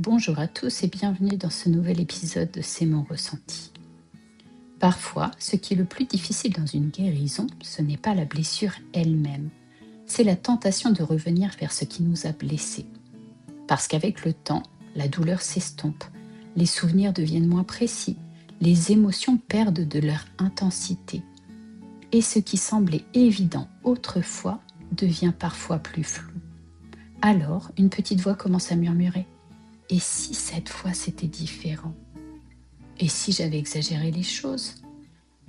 Bonjour à tous et bienvenue dans ce nouvel épisode de C'est mon ressenti. Parfois, ce qui est le plus difficile dans une guérison, ce n'est pas la blessure elle-même, c'est la tentation de revenir vers ce qui nous a blessés. Parce qu'avec le temps, la douleur s'estompe, les souvenirs deviennent moins précis, les émotions perdent de leur intensité. Et ce qui semblait évident autrefois devient parfois plus flou. Alors, une petite voix commence à murmurer. Et si cette fois c'était différent? Et si j'avais exagéré les choses?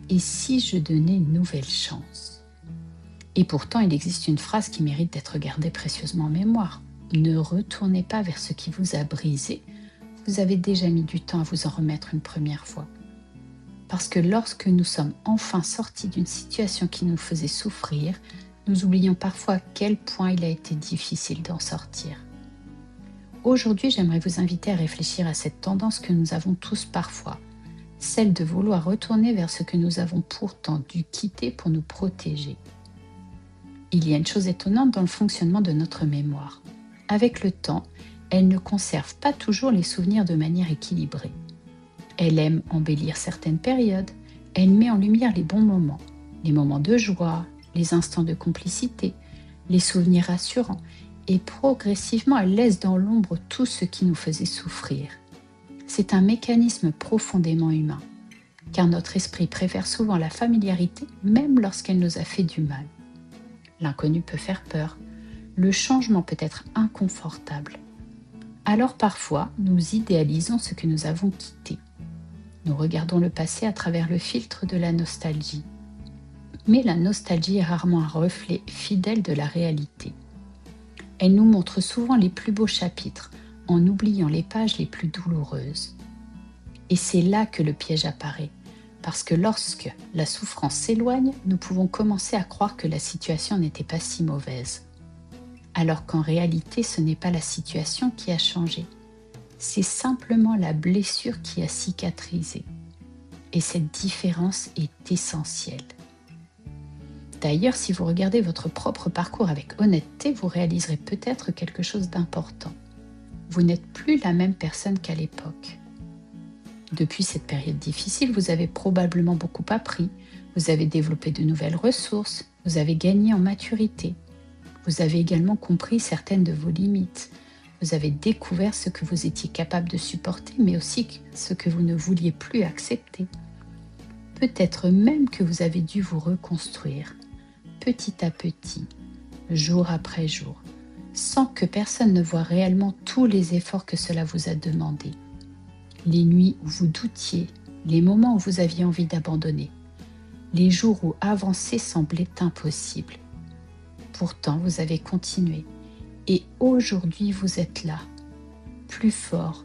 Et si je donnais une nouvelle chance? Et pourtant, il existe une phrase qui mérite d'être gardée précieusement en mémoire. Ne retournez pas vers ce qui vous a brisé. Vous avez déjà mis du temps à vous en remettre une première fois. Parce que lorsque nous sommes enfin sortis d'une situation qui nous faisait souffrir, nous oublions parfois à quel point il a été difficile d'en sortir. Aujourd'hui, j'aimerais vous inviter à réfléchir à cette tendance que nous avons tous parfois, celle de vouloir retourner vers ce que nous avons pourtant dû quitter pour nous protéger. Il y a une chose étonnante dans le fonctionnement de notre mémoire. Avec le temps, elle ne conserve pas toujours les souvenirs de manière équilibrée. Elle aime embellir certaines périodes, elle met en lumière les bons moments, les moments de joie, les instants de complicité, les souvenirs rassurants, et progressivement elle laisse dans l'ombre tout ce qui nous faisait souffrir. C'est un mécanisme profondément humain, car notre esprit préfère souvent la familiarité même lorsqu'elle nous a fait du mal. L'inconnu peut faire peur, le changement peut être inconfortable. Alors parfois, nous idéalisons ce que nous avons quitté. Nous regardons le passé à travers le filtre de la nostalgie. Mais la nostalgie est rarement un reflet fidèle de la réalité. Elle nous montre souvent les plus beaux chapitres, en oubliant les pages les plus douloureuses. Et c'est là que le piège apparaît, parce que lorsque la souffrance s'éloigne, nous pouvons commencer à croire que la situation n'était pas si mauvaise. Alors qu'en réalité, ce n'est pas la situation qui a changé, c'est simplement la blessure qui a cicatrisé. Et cette différence est essentielle. D'ailleurs, si vous regardez votre propre parcours avec honnêteté, vous réaliserez peut-être quelque chose d'important. Vous n'êtes plus la même personne qu'à l'époque. Depuis cette période difficile, vous avez probablement beaucoup appris, vous avez développé de nouvelles ressources, vous avez gagné en maturité. Vous avez également compris certaines de vos limites. Vous avez découvert ce que vous étiez capable de supporter, mais aussi ce que vous ne vouliez plus accepter. Peut-être même que vous avez dû vous reconstruire. Petit à petit, jour après jour, sans que personne ne voie réellement tous les efforts que cela vous a demandé. Les nuits où vous doutiez, les moments où vous aviez envie d'abandonner, les jours où avancer semblait impossible. Pourtant, vous avez continué et aujourd'hui vous êtes là, plus fort,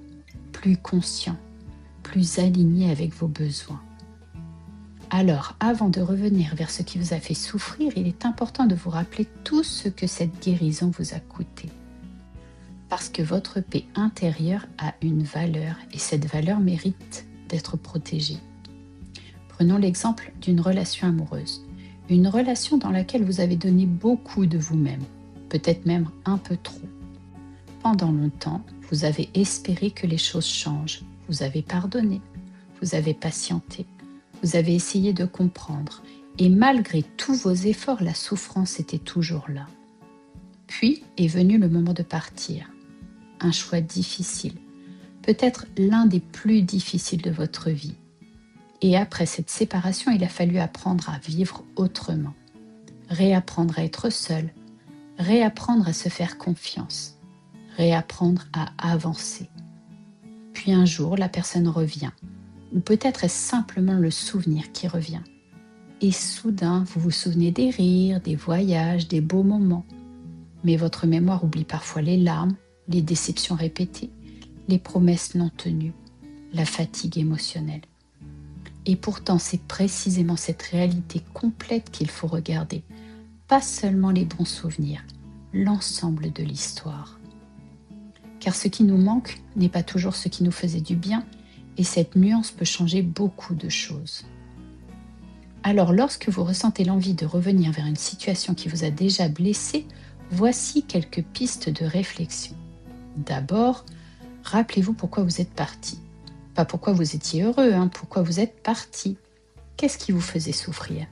plus conscient, plus aligné avec vos besoins. Alors, avant de revenir vers ce qui vous a fait souffrir, il est important de vous rappeler tout ce que cette guérison vous a coûté. Parce que votre paix intérieure a une valeur et cette valeur mérite d'être protégée. Prenons l'exemple d'une relation amoureuse. Une relation dans laquelle vous avez donné beaucoup de vous-même, peut-être même un peu trop. Pendant longtemps, vous avez espéré que les choses changent. Vous avez pardonné, vous avez patienté. Vous avez essayé de comprendre et malgré tous vos efforts, la souffrance était toujours là. Puis est venu le moment de partir. Un choix difficile, peut-être l'un des plus difficiles de votre vie. Et après cette séparation, il a fallu apprendre à vivre autrement, réapprendre à être seul, réapprendre à se faire confiance, réapprendre à avancer. Puis un jour, la personne revient. Ou peut-être est-ce simplement le souvenir qui revient. Et soudain, vous vous souvenez des rires, des voyages, des beaux moments. Mais votre mémoire oublie parfois les larmes, les déceptions répétées, les promesses non tenues, la fatigue émotionnelle. Et pourtant, c'est précisément cette réalité complète qu'il faut regarder. Pas seulement les bons souvenirs, l'ensemble de l'histoire. Car ce qui nous manque n'est pas toujours ce qui nous faisait du bien, et cette nuance peut changer beaucoup de choses. Alors, lorsque vous ressentez l'envie de revenir vers une situation qui vous a déjà blessé, voici quelques pistes de réflexion. D'abord, Rappelez-vous pourquoi vous êtes parti. Pas pourquoi vous étiez heureux, pourquoi vous êtes parti. Qu'est-ce qui vous faisait souffrir?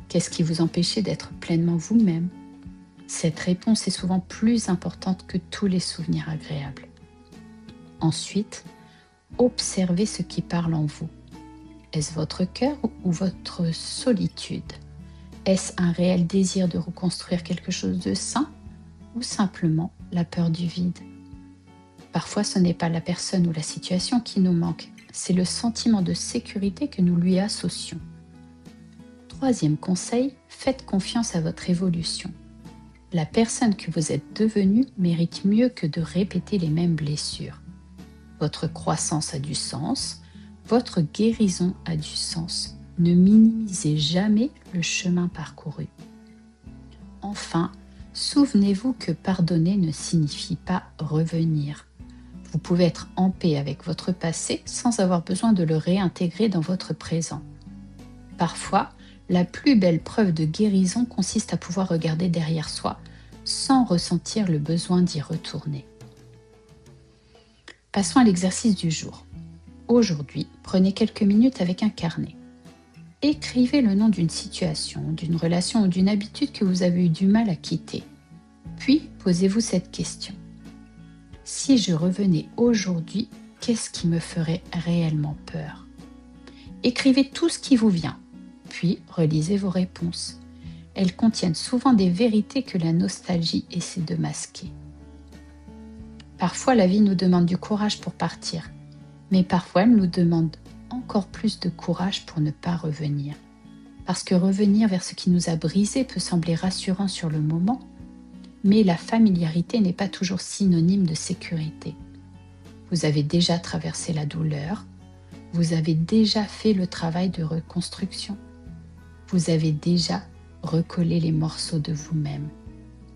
Qu'est-ce qui vous empêchait d'être pleinement vous-même? Cette réponse est souvent plus importante que tous les souvenirs agréables. Ensuite, observez ce qui parle en vous. Est-ce votre cœur ou votre solitude? Est-ce un réel désir de reconstruire quelque chose de sain ou simplement la peur du vide? Parfois, ce n'est pas la personne ou la situation qui nous manque, c'est le sentiment de sécurité que nous lui associons. Troisième conseil, faites confiance à votre évolution. La personne que vous êtes devenue mérite mieux que de répéter les mêmes blessures. Votre croissance a du sens, votre guérison a du sens. Ne minimisez jamais le chemin parcouru. Enfin, souvenez-vous que pardonner ne signifie pas revenir. Vous pouvez être en paix avec votre passé sans avoir besoin de le réintégrer dans votre présent. Parfois, la plus belle preuve de guérison consiste à pouvoir regarder derrière soi sans ressentir le besoin d'y retourner. Passons à l'exercice du jour. Aujourd'hui, prenez quelques minutes avec un carnet. Écrivez le nom d'une situation, d'une relation ou d'une habitude que vous avez eu du mal à quitter. Puis, posez-vous cette question. Si je revenais aujourd'hui, qu'est-ce qui me ferait réellement peur? Écrivez tout ce qui vous vient. Puis, relisez vos réponses. Elles contiennent souvent des vérités que la nostalgie essaie de masquer. Parfois, la vie nous demande du courage pour partir, mais parfois, elle nous demande encore plus de courage pour ne pas revenir. Parce que revenir vers ce qui nous a brisé peut sembler rassurant sur le moment, mais la familiarité n'est pas toujours synonyme de sécurité. Vous avez déjà traversé la douleur, vous avez déjà fait le travail de reconstruction. Vous avez déjà recollé les morceaux de vous-même.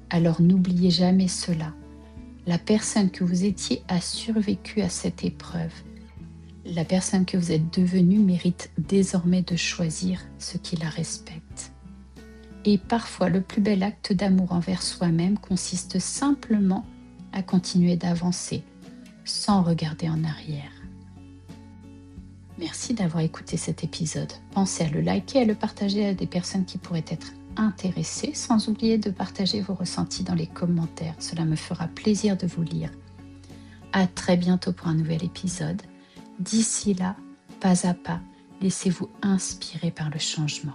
Alors n'oubliez jamais cela. La personne que vous étiez a survécu à cette épreuve. La personne que vous êtes devenue mérite désormais de choisir ce qui la respecte. Et parfois, le plus bel acte d'amour envers soi-même consiste simplement à continuer d'avancer sans regarder en arrière. Merci d'avoir écouté cet épisode. Pensez à le liker et à le partager à des personnes qui pourraient être intéressées, sans oublier de partager vos ressentis dans les commentaires. Cela me fera plaisir de vous lire. À très bientôt pour un nouvel épisode. D'ici là, pas à pas, laissez-vous inspirer par le changement.